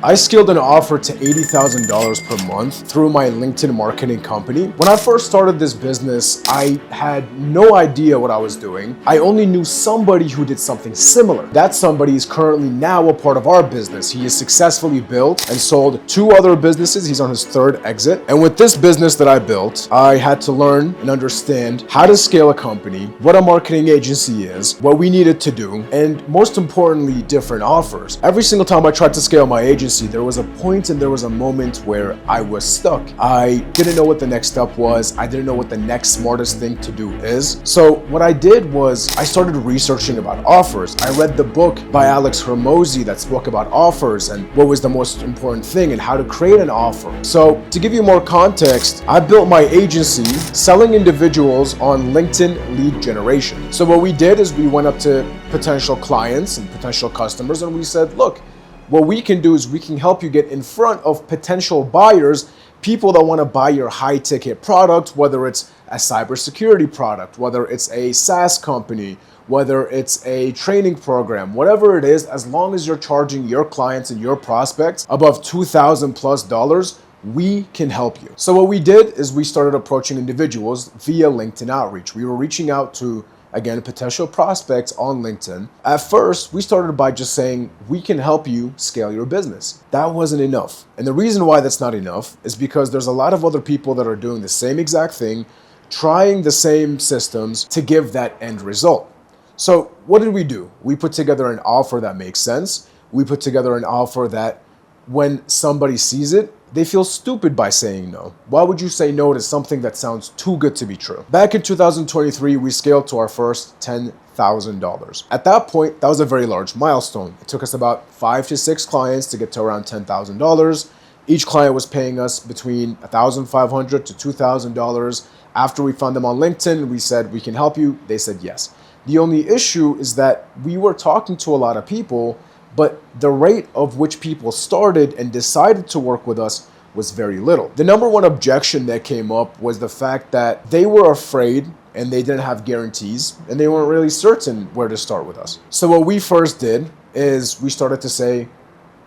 I scaled an offer to $80,000 per month through my LinkedIn marketing company. When I first started this business, I had no idea what I was doing. I only knew somebody who did something similar. That somebody is currently now a part of our business. He has successfully built and sold 2 other businesses. He's on his 3rd exit. And with this business that I built, I had to learn and understand how to scale a company, what a marketing agency is, what we needed to do, and most importantly, different offers. Every single time I tried to scale my agency, there was a point and there was a moment where I was stuck. I didn't know what the next step was. I didn't know what the next smartest thing to do is. So what I did was I started researching about offers. I read the book by Alex Hormozi that spoke about offers and what was the most important thing and how to create an offer. So to give you more context, I built my agency selling individuals on LinkedIn lead generation. So what we did is we went up to potential clients and potential customers and we said, look, what we can do is we can help you get in front of potential buyers, people that want to buy your high ticket product, whether it's a cybersecurity product, whether it's a SaaS company, whether it's a training program, whatever it is, as long as you're charging your clients and your prospects above $2,000+, we can help you. So what we did is we started approaching individuals via LinkedIn outreach. We were reaching out to, again, potential prospects on LinkedIn. At first, we started by just saying, we can help you scale your business. That wasn't enough. And the reason why that's not enough is because there's a lot of other people that are doing the same exact thing, trying the same systems to give that end result. So what did we do? We put together an offer that makes sense. We put together an offer that when somebody sees it, they feel stupid by saying no. Why would you say no to something that sounds too good to be true? Back in 2023, we scaled to our first $10,000. At that point, that was a very large milestone. It took us about 5 to 6 clients to get to around $10,000. Each client was paying us between $1,500 to $2,000. After we found them on LinkedIn, we said, we can help you. They said yes. The only issue is that we were talking to a lot of people, but the rate of which people started and decided to work with us was very little. The number one objection that came up was the fact that they were afraid and they didn't have guarantees and they weren't really certain where to start with us. So what we first did is we started to say,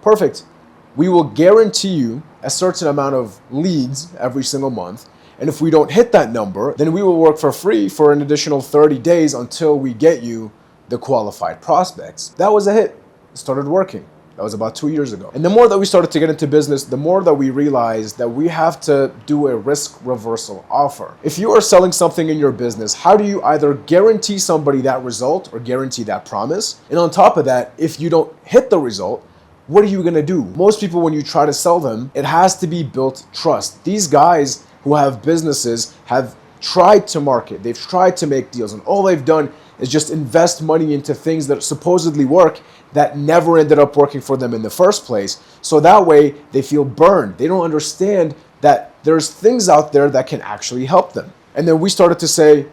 perfect, we will guarantee you a certain amount of leads every single month. And if we don't hit that number, then we will work for free for an additional 30 days until we get you the qualified prospects. That was a hit. Started working. That was about 2 years ago. And the more that we started to get into business, the more that we realized that we have to do a risk reversal offer. If you are selling something in your business, how do you either guarantee somebody that result or guarantee that promise? And on top of that, if you don't hit the result, what are you gonna do? Most people, when you try to sell them, it has to be built trust. These guys who have businesses have tried to market, they've tried to make deals, and all they've done is just invest money into things that supposedly work that never ended up working for them in the first place. So that way they feel burned. They don't understand that there's things out there that can actually help them. And then we started to say,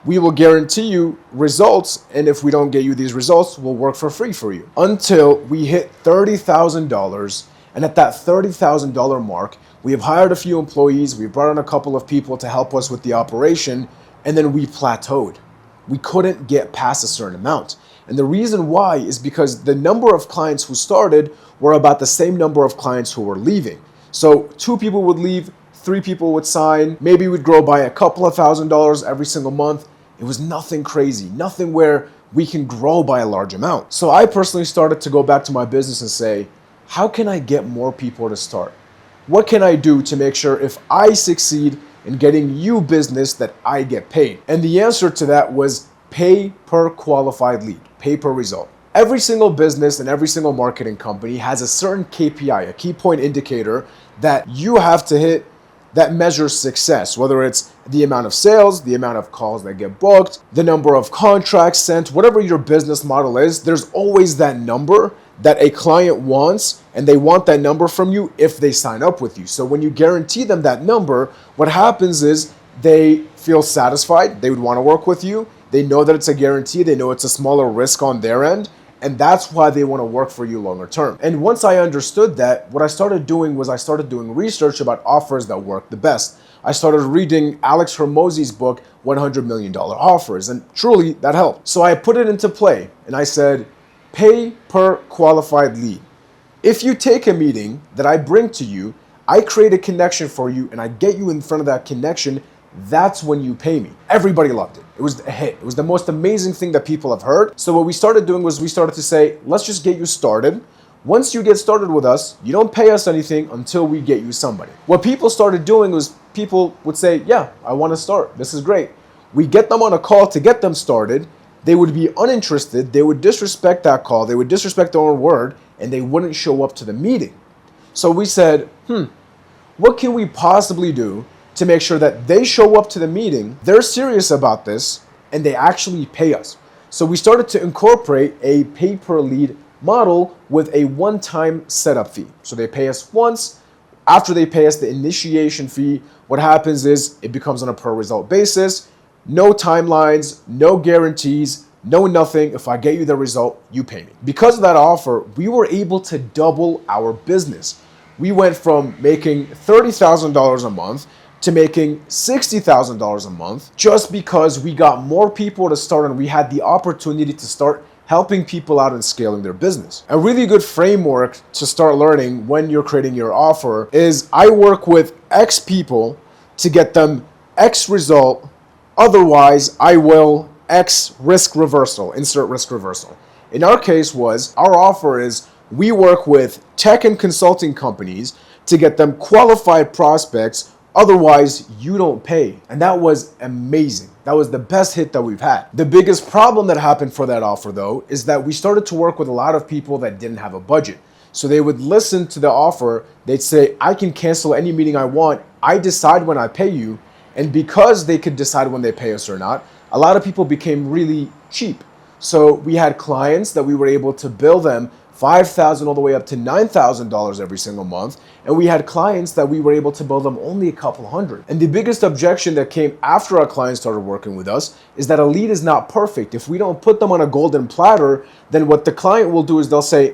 we will guarantee you results, and if we don't get you these results, we'll work for free for you. Until we hit $30,000, and at that $30,000 mark, we have hired a few employees, we brought on a couple of people to help us with the operation, and then we plateaued. We couldn't get past a certain amount. And the reason why is because the number of clients who started were about the same number of clients who were leaving. So 2 people would leave, 3 people would sign, maybe we'd grow by a couple of $1,000s every single month. It was nothing crazy, nothing where we can grow by a large amount. So I personally started to go back to my business and say, how can I get more people to start? What can I do to make sure if I succeed in getting you business that I get paid? And the answer to that was pay per qualified lead, pay per result. Every single business and every single marketing company has a certain KPI, a key point indicator that you have to hit that measures success, whether it's the amount of sales, the amount of calls that get booked, the number of contracts sent, whatever your business model is, there's always that number that a client wants, and they want that number from you if they sign up with you. So when you guarantee them that number, what happens is they feel satisfied, they would want to work with you, they know that it's a guarantee, they know it's a smaller risk on their end, and that's why they want to work for you longer term. And once I understood that, what I started doing was I started doing research about offers that work the best. I started reading Alex Hormozi's book, $100 Million Offers, and truly that helped. So I put it into play and I said, pay per qualified lead. If you take a meeting that I bring to you, I create a connection for you and I get you in front of that connection, that's when you pay me. Everybody loved it. It was a hit. It was the most amazing thing that people have heard. So what we started doing was we started to say, let's just get you started. Once you get started with us, you don't pay us anything until we get you somebody. What people started doing was people would say, yeah, I want to start. This is great. We get them on a call to get them started. They would be uninterested. They would disrespect that call. They would disrespect their own word, and they wouldn't show up to the meeting. So we said, what can we possibly do to make sure that they show up to the meeting, they're serious about this, and they actually pay us? So we started to incorporate a pay-per-lead model with a one-time setup fee. So they pay us once. After they pay us the initiation fee, what happens is it becomes on a per-result basis. No timelines, no guarantees, no nothing. If I get you the result, you pay me. Because of that offer, we were able to double our business. We went from making $30,000 a month to making $60,000 a month just because we got more people to start and we had the opportunity to start helping people out and scaling their business. A really good framework to start learning when you're creating your offer is I work with X people to get them X result. Otherwise, I will X risk reversal, insert risk reversal. In our case our offer is we work with tech and consulting companies to get them qualified prospects. Otherwise, you don't pay. And that was amazing. That was the best hit that we've had. The biggest problem that happened for that offer, though, is that we started to work with a lot of people that didn't have a budget. So they would listen to the offer. They'd say, I can cancel any meeting I want. I decide when I pay you. And because they could decide when they pay us or not, a lot of people became really cheap. So we had clients that we were able to bill them $5,000 all the way up to $9,000 every single month. And we had clients that we were able to bill them only a couple hundred. And the biggest objection that came after our clients started working with us is that a lead is not perfect. If we don't put them on a golden platter, then what the client will do is they'll say,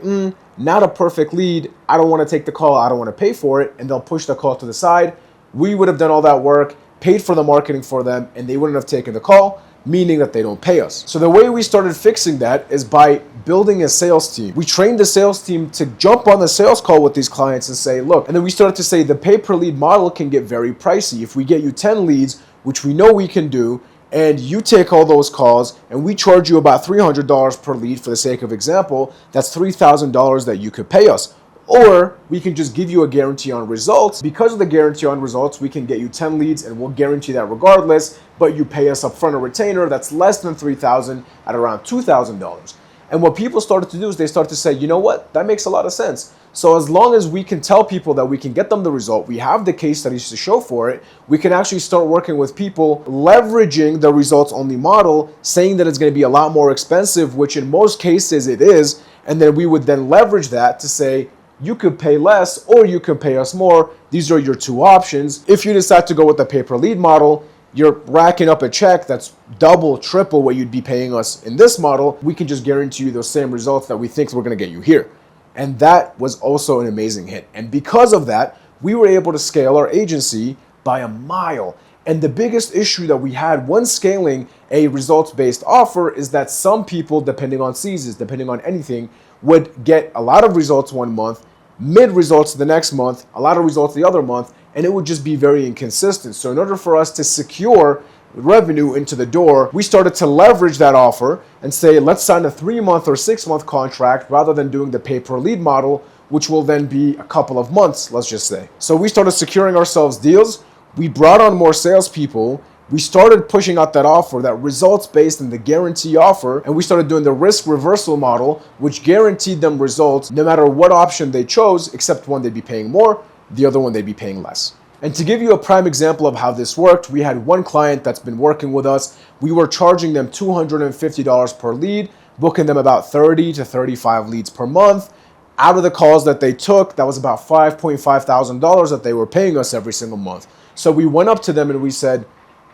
not a perfect lead. I don't want to take the call. I don't want to pay for it. And they'll push the call to the side. We would have done all that work, paid for the marketing for them, and they wouldn't have taken the call, meaning that they don't pay us. So the way we started fixing that is by building a sales team. We trained the sales team to jump on the sales call with these clients and say, look, and then we started to say the pay-per-lead model can get very pricey. If we get you 10 leads, which we know we can do, and you take all those calls and we charge you about $300 per lead for the sake of example, that's $3,000 that you could pay us. Or we can just give you a guarantee on results. Because of the guarantee on results, we can get you 10 leads and we'll guarantee that regardless, but you pay us upfront a retainer that's less than $3,000 at around $2,000. And what people started to do is they started to say, you know what, that makes a lot of sense. So as long as we can tell people that we can get them the result, we have the case studies to show for it, we can actually start working with people leveraging the results only model, saying that it's going to be a lot more expensive, which in most cases it is. And then we would then leverage that to say, you could pay less or you can pay us more. These are your two options. If you decide to go with the pay-per-lead model, you're racking up a check that's double, triple what you'd be paying us in this model. We can just guarantee you those same results that we think we're going to get you here. And that was also an amazing hit. And because of that, we were able to scale our agency by a mile. And the biggest issue that we had when scaling a results-based offer is that some people, depending on seasons, depending on anything, would get a lot of results one month, mid results the next month, a lot of results the other month, and it would just be very inconsistent. So in order for us to secure revenue into the door, we started to leverage that offer and say, let's sign a 3-month or 6-month contract rather than doing the pay-per-lead model, which will then be a couple of months, let's just say. So we started securing ourselves deals. We brought on more salespeople. We started pushing out that offer, that results-based and the guarantee offer, and we started doing the risk reversal model, which guaranteed them results no matter what option they chose, except one they'd be paying more, the other one they'd be paying less. And to give you a prime example of how this worked, we had one client that's been working with us. We were charging them $250 per lead, booking them about 30 to 35 leads per month. Out of the calls that they took, that was about $5.5 thousand that they were paying us every single month. So we went up to them and we said,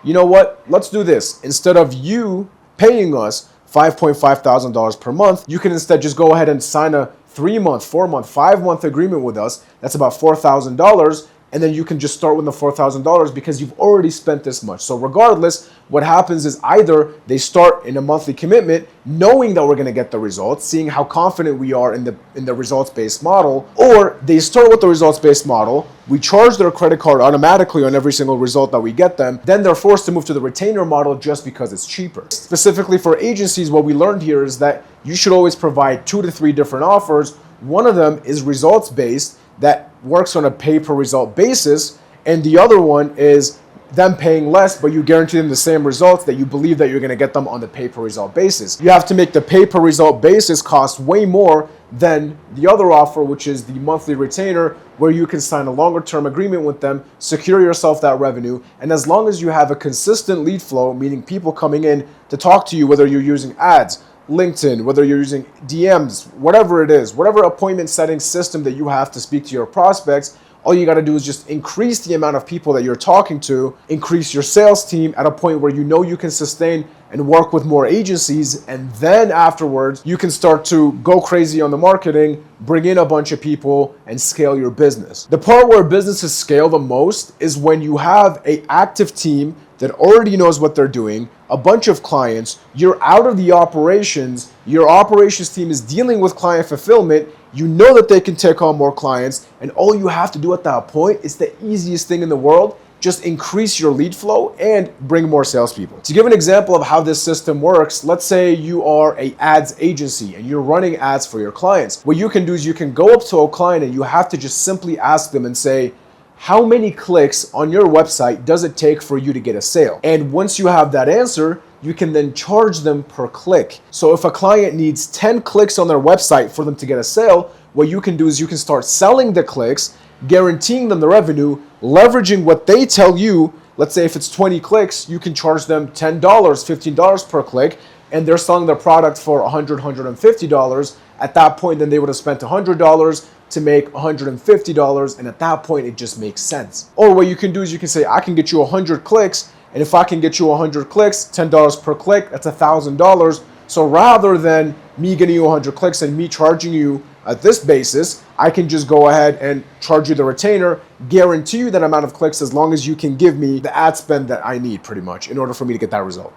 you know what, let's do this. Instead of you paying us $5.5 thousand per month, you can instead just go ahead and sign a 3-month, 4-month, 5-month agreement with us. That's about $4,000. and then you can just start with the $4,000 because you've already spent this much. So regardless, what happens is either they start in a monthly commitment knowing that we're going to get the results, seeing how confident we are in the results-based model, or they start with the results-based model, we charge their credit card automatically on every single result that we get them, then they're forced to move to the retainer model just because it's cheaper. Specifically for agencies, what we learned here is that you should always provide 2 to 3 different offers. One of them is results-based that works on a pay-per-result basis, and the other one is them paying less, but you guarantee them the same results that you believe that you're going to get them on the pay-per-result basis. You have to make the pay-per-result basis cost way more than the other offer, which is the monthly retainer, where you can sign a longer-term agreement with them, secure yourself that revenue, and as long as you have a consistent lead flow, meaning people coming in to talk to you, whether you're using ads, LinkedIn, whether you're using DMs, whatever it is, whatever appointment setting system that you have to speak to your prospects, all you got to do is just increase the amount of people that you're talking to, increase your sales team at a point where you know you can sustain and work with more agencies, and then afterwards you can start to go crazy on the marketing, bring in a bunch of people, and scale your business. The part where businesses scale the most is when you have an active team that already knows what they're doing, a bunch of clients, you're out of the operations, your operations team is dealing with client fulfillment, you know that they can take on more clients, and all you have to do at that point is the easiest thing in the world, just increase your lead flow and bring more salespeople. To give an example of how this system works, let's say you are an ads agency and you're running ads for your clients. What you can do is you can go up to a client and you have to just simply ask them and say, how many clicks on your website does it take for you to get a sale? And once you have that answer, you can then charge them per click. So if a client needs 10 clicks on their website for them to get a sale, what you can do is you can start selling the clicks, guaranteeing them the revenue, leveraging what they tell you. Let's say if it's 20 clicks, you can charge them $10, $15 per click, and they're selling their product for $100, $150. At that point, then they would have spent $100 to make $150, and at that point, it just makes sense. Or what you can do is you can say, I can get you 100 clicks, and if I can get you 100 clicks, $10 per click, that's $1,000. So rather than me getting you 100 clicks and me charging you at this basis, I can just go ahead and charge you the retainer, guarantee you that amount of clicks as long as you can give me the ad spend that I need pretty much in order for me to get that result.